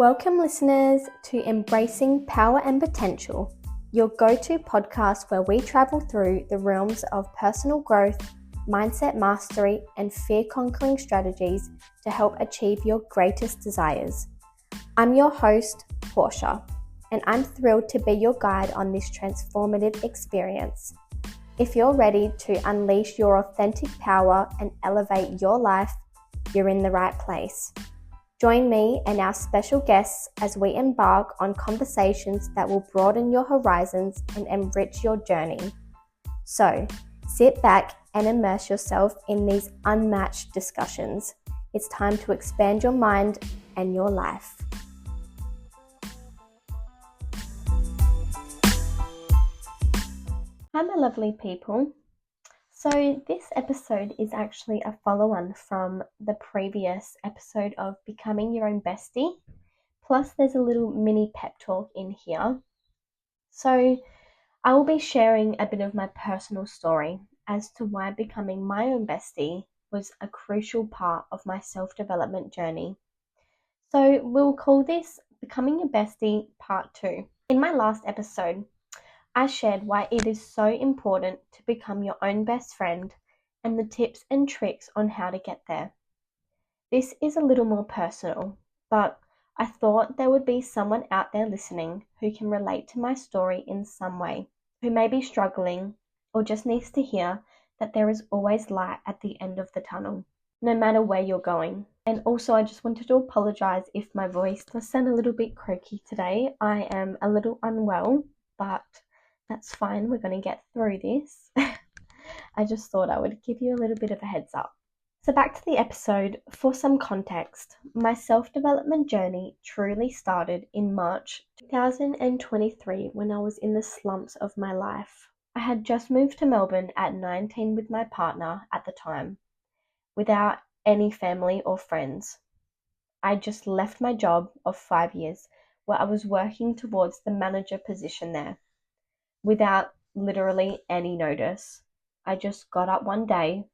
Welcome, listeners, to Embracing Power and Potential, your go-to podcast where we travel through the realms of personal growth, mindset mastery, and fear-conquering strategies to help achieve your greatest desires. I'm your host, Portia, and I'm thrilled to be your guide on this transformative experience. If you're ready to unleash your authentic power and elevate your life, you're in the right place. Join me and our special guests as we embark on conversations that will broaden your horizons and enrich your journey. So, sit back and immerse yourself in these unmatched discussions. It's time to expand your mind and your life. Hi, my lovely people. So this episode is actually a follow-on from the previous episode of Becoming Your Own Bestie. Plus there's a little mini pep talk in here. So I will be sharing a bit of my personal story as to why becoming my own bestie was a crucial part of my self-development journey. So we'll call this Becoming Your Bestie Part 2. In my last episode, I shared why it is so important to become your own best friend and the tips and tricks on how to get there. This is a little more personal, but I thought there would be someone out there listening who can relate to my story in some way, who may be struggling or just needs to hear that there is always light at the end of the tunnel, no matter where you're going. And also I just wanted to apologize if my voice does sound a little bit croaky today. I am a little unwell, but that's fine, we're going to get through this. I just thought I would give you a little bit of a heads up. So back to the episode. For some context, my self-development journey truly started in March 2023 when I was in the slumps of my life. I had just moved to Melbourne at 19 with my partner at the time, without any family or friends. I just left my job of 5 years where I was working towards the manager position there, without literally any notice. I just got up one day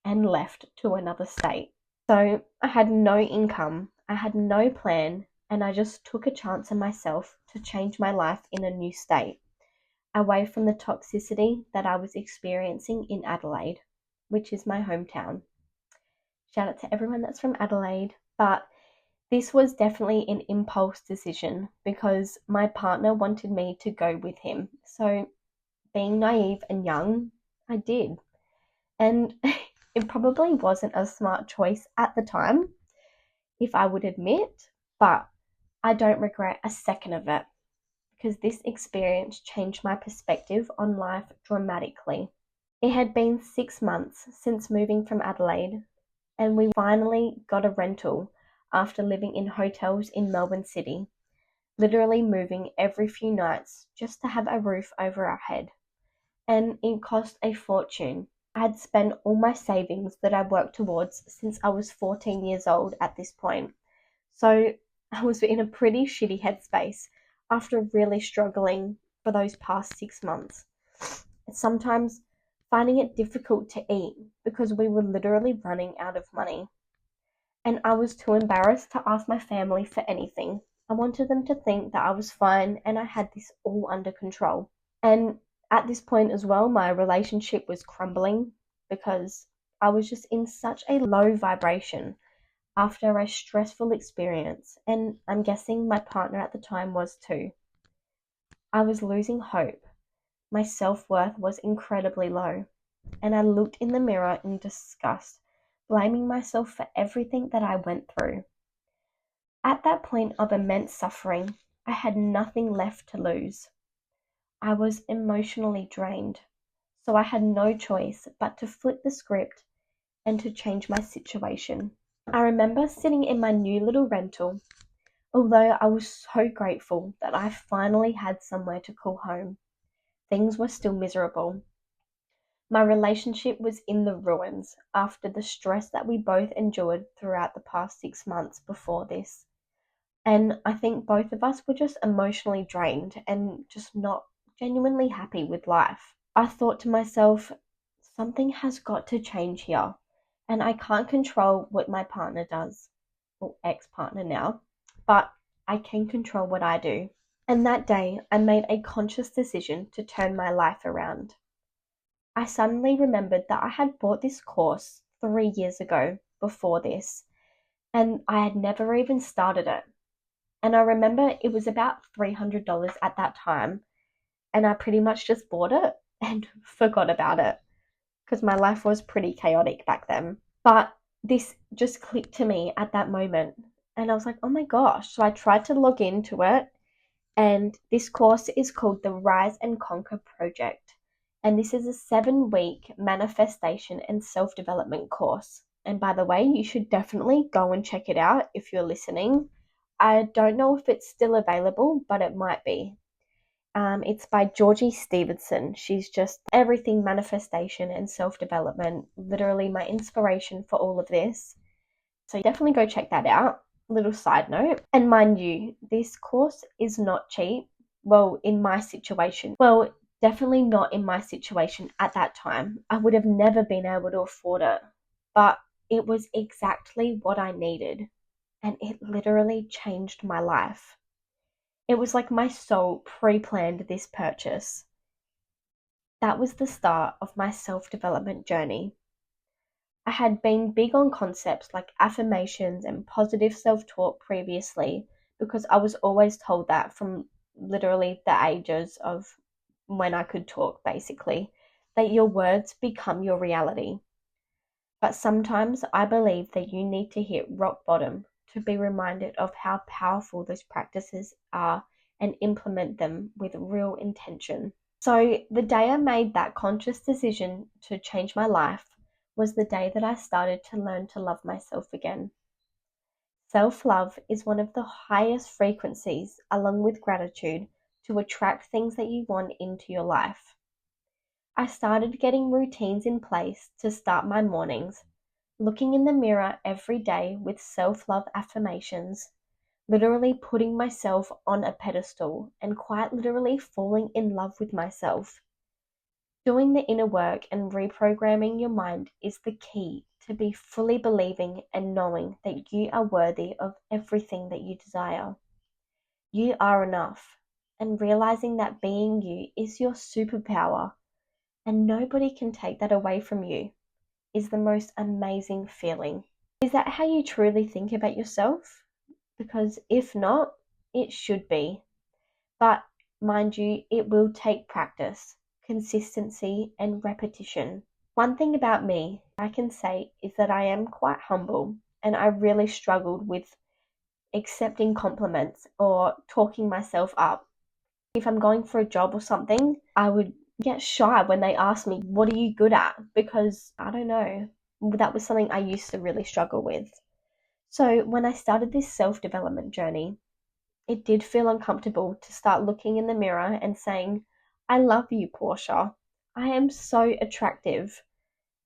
and left to another state. So I had no income, I had no plan, and I just took a chance on myself to change my life in a new state, away from the toxicity that I was experiencing in Adelaide, which is my hometown. Shout out to everyone that's from Adelaide, but this was definitely an impulse decision because my partner wanted me to go with him. So being naive and young, I did. And it probably wasn't a smart choice at the time, if I would admit, but I don't regret a second of it because this experience changed my perspective on life dramatically. It had been 6 months since moving from Adelaide, and we finally got a rental after living in hotels in Melbourne City, literally moving every few nights just to have a roof over our head. And it cost a fortune. I had spent all my savings that I worked towards since I was 14 years old at this point. So I was in a pretty shitty headspace after really struggling for those past 6 months. Sometimes finding it difficult to eat because we were literally running out of money. And I was too embarrassed to ask my family for anything. I wanted them to think that I was fine and I had this all under control. And at this point as well, my relationship was crumbling because I was just in such a low vibration after a stressful experience, and I'm guessing my partner at the time was too. I was losing hope. My self-worth was incredibly low, and I looked in the mirror in disgust, blaming myself for everything that I went through. At that point of immense suffering, I had nothing left to lose. I was emotionally drained, so I had no choice but to flip the script and to change my situation. I remember sitting in my new little rental, although I was so grateful that I finally had somewhere to call home. Things were still miserable. My relationship was in the ruins after the stress that we both endured throughout the past 6 months before this. And I think both of us were just emotionally drained and just not genuinely happy with life. I thought to myself, something has got to change here, and I can't control what my partner does, or ex-partner now, but I can control what I do. And that day, I made a conscious decision to turn my life around. I suddenly remembered that I had bought this course 3 years ago before this, and I had never even started it. And I remember it was about $300 at that time, and I pretty much just bought it and forgot about it because my life was pretty chaotic back then. But this just clicked to me at that moment, and I was like, oh my gosh. So I tried to log into it, and this course is called the Rise and Conquer Project. And this is a 7-week manifestation and self-development course. And by the way, you should definitely go and check it out if you're listening. I don't know if it's still available, but it might be. It's by Georgie Stevenson. She's just everything manifestation and self-development, literally my inspiration for all of this. So definitely go check that out. Little side note. And mind you, this course is not cheap. Well, in my situation. Well, definitely not in my situation at that time. I would have never been able to afford it. But it was exactly what I needed. And it literally changed my life. It was like my soul pre-planned this purchase. That was the start of my self-development journey. I had been big on concepts like affirmations and positive self-talk previously because I was always told that from literally the ages of when I could talk, basically, that your words become your reality. But sometimes I believe that you need to hit rock bottom to be reminded of how powerful those practices are and implement them with real intention. So the day I made that conscious decision to change my life was the day that I started to learn to love myself again. Self-love is one of the highest frequencies, along with gratitude, to attract things that you want into your life. I started getting routines in place to start my mornings, looking in the mirror every day with self-love affirmations, literally putting myself on a pedestal and quite literally falling in love with myself. Doing the inner work and reprogramming your mind is the key to be fully believing and knowing that you are worthy of everything that you desire. You are enough, and realizing that being you is your superpower and nobody can take that away from you is the most amazing feeling. Is that how you truly think about yourself? Because if not, it should be. But mind you, it will take practice, consistency, and repetition. One thing about me I can say is that I am quite humble, and I really struggled with accepting compliments or talking myself up. If I'm going for a job or something, I would get shy when they ask me, what are you good at? Because I don't know, that was something I used to really struggle with. So when I started this self-development journey, it did feel uncomfortable to start looking in the mirror and saying, I love you, Portia. I am so attractive.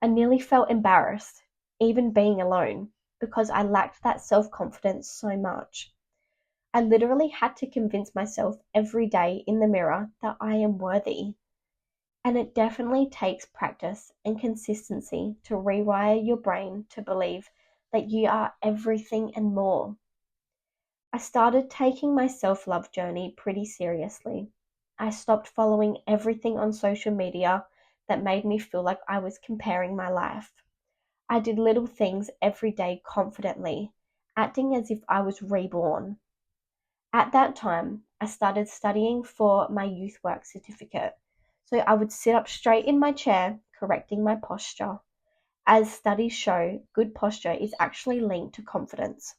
I nearly felt embarrassed, even being alone, because I lacked that self-confidence so much. I literally had to convince myself every day in the mirror that I am worthy. And it definitely takes practice and consistency to rewire your brain to believe that you are everything and more. I started taking my self-love journey pretty seriously. I stopped following everything on social media that made me feel like I was comparing my life. I did little things every day confidently, acting as if I was reborn. At that time, I started studying for my youth work certificate. So I would sit up straight in my chair, correcting my posture. As studies show, good posture is actually linked to confidence.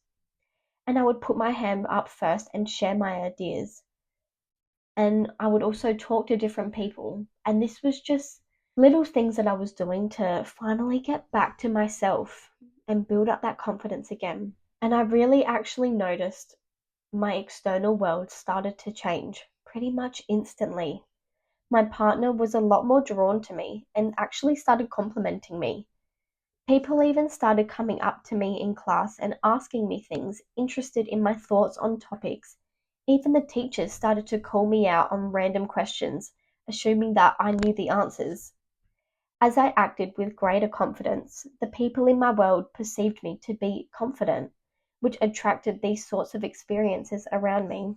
And I would put my hand up first and share my ideas. And I would also talk to different people. And this was just little things that I was doing to finally get back to myself and build up that confidence again. And I really actually noticed my external world started to change pretty much instantly. My partner was a lot more drawn to me and actually started complimenting me. People even started coming up to me in class and asking me things, interested in my thoughts on topics. Even the teachers started to call me out on random questions, assuming that I knew the answers. As I acted with greater confidence, the people in my world perceived me to be confident, which attracted these sorts of experiences around me.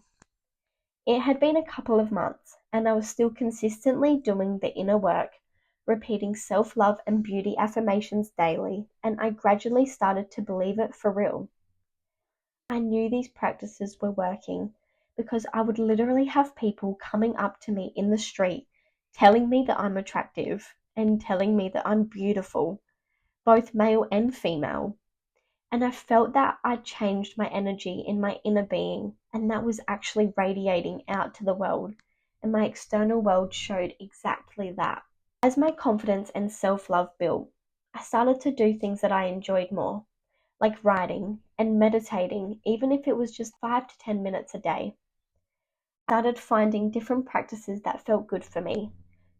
It had been a couple of months, and I was still consistently doing the inner work, repeating self-love and beauty affirmations daily, and I gradually started to believe it for real. I knew these practices were working because I would literally have people coming up to me in the street telling me that I'm attractive and telling me that I'm beautiful, both male and female. And I felt that I changed my energy in my inner being, and that was actually radiating out to the world, and my external world showed exactly that. As my confidence and self-love built, I started to do things that I enjoyed more, like writing and meditating, even if it was just 5 to 10 minutes a day. I started finding different practices that felt good for me,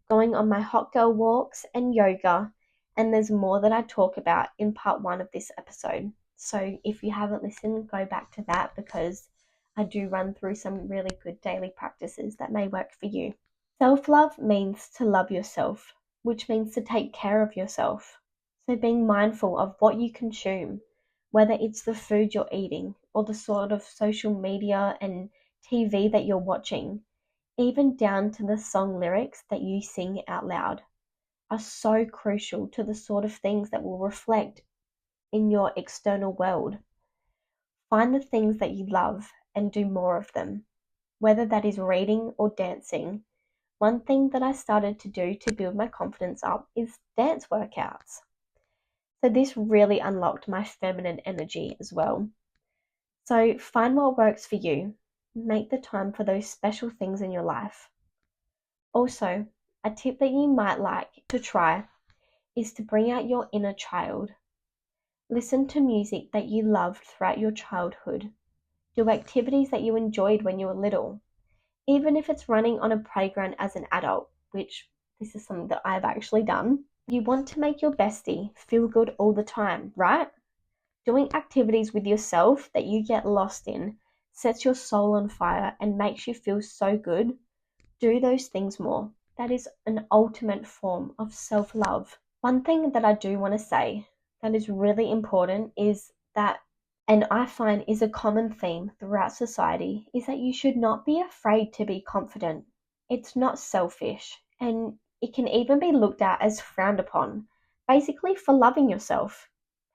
going on my hot girl walks and yoga, and there's more that I talk about in part 1 of this episode. So if you haven't listened, go back to that because I do run through some really good daily practices that may work for you. Self-love means to love yourself, which means to take care of yourself. So being mindful of what you consume, whether it's the food you're eating or the sort of social media and TV that you're watching, even down to the song lyrics that you sing out loud, are so crucial to the sort of things that will reflect in your external world. Find the things that you love and do more of them, whether that is reading or dancing. One thing that I started to do to build my confidence up is dance workouts. So this really unlocked my feminine energy as well. So find what works for you. Make the time for those special things in your life. Also, a tip that you might like to try is to bring out your inner child. Listen to music that you loved throughout your childhood. Do activities that you enjoyed when you were little, even if it's running on a playground as an adult, which this is something that I've actually done. You want to make your bestie feel good all the time, right? Doing activities with yourself that you get lost in sets your soul on fire and makes you feel so good. Do those things more. That is an ultimate form of self-love. One thing that I do want to say that is really important is that, and I find is a common theme throughout society, is that you should not be afraid to be confident. It's not selfish, and it can even be looked at as frowned upon, basically for loving yourself.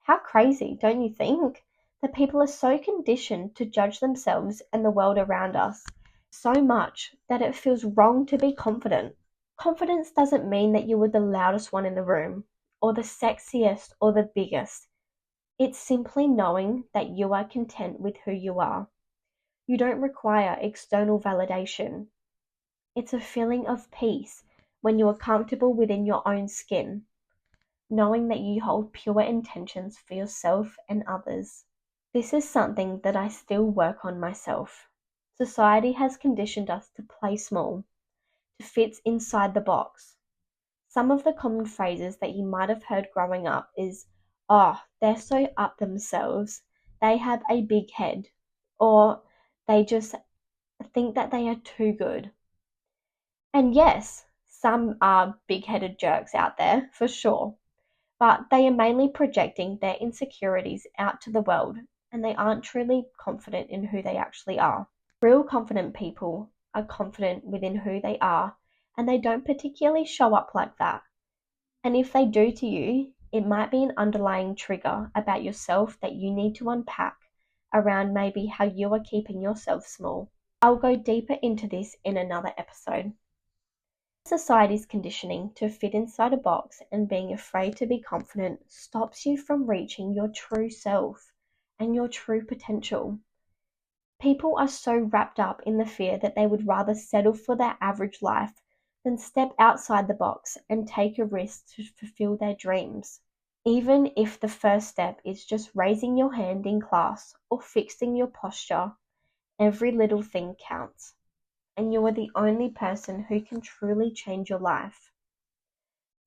How crazy, don't you think? That people are so conditioned to judge themselves and the world around us so much that it feels wrong to be confident. Confidence doesn't mean that you were the loudest one in the room, or the sexiest, or the biggest. It's simply knowing that you are content with who you are. You don't require external validation. It's a feeling of peace when you are comfortable within your own skin, knowing that you hold pure intentions for yourself and others. This is something that I still work on myself. Society has conditioned us to play small, to fit inside the box. Some of the common phrases that you might have heard growing up is, "Oh, they're so up themselves, they have a big head," or "they just think that they are too good." And yes, some are big-headed jerks out there, for sure, but they are mainly projecting their insecurities out to the world, and they aren't truly confident in who they actually are. Real confident people are confident within who they are, and they don't particularly show up like that. And if they do to you, it might be an underlying trigger about yourself that you need to unpack around maybe how you are keeping yourself small. I'll go deeper into this in another episode. Society's conditioning to fit inside a box and being afraid to be confident stops you from reaching your true self and your true potential. People are so wrapped up in the fear that they would rather settle for their average life than step outside the box and take a risk to fulfill their dreams. Even if the first step is just raising your hand in class or fixing your posture, every little thing counts. And you are the only person who can truly change your life.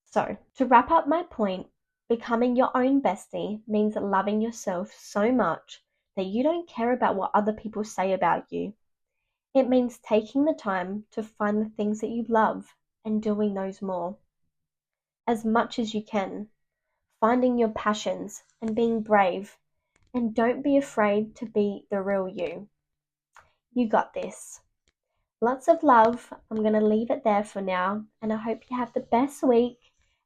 So, to wrap up my point, becoming your own bestie means loving yourself so much that you don't care about what other people say about you. It means taking the time to find the things that you love and doing those more. As much as you can, finding your passions and being brave, and don't be afraid to be the real you. You got this. Lots of love. I'm going to leave it there for now, and I hope you have the best week,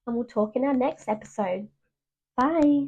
and we'll talk in our next episode. Bye.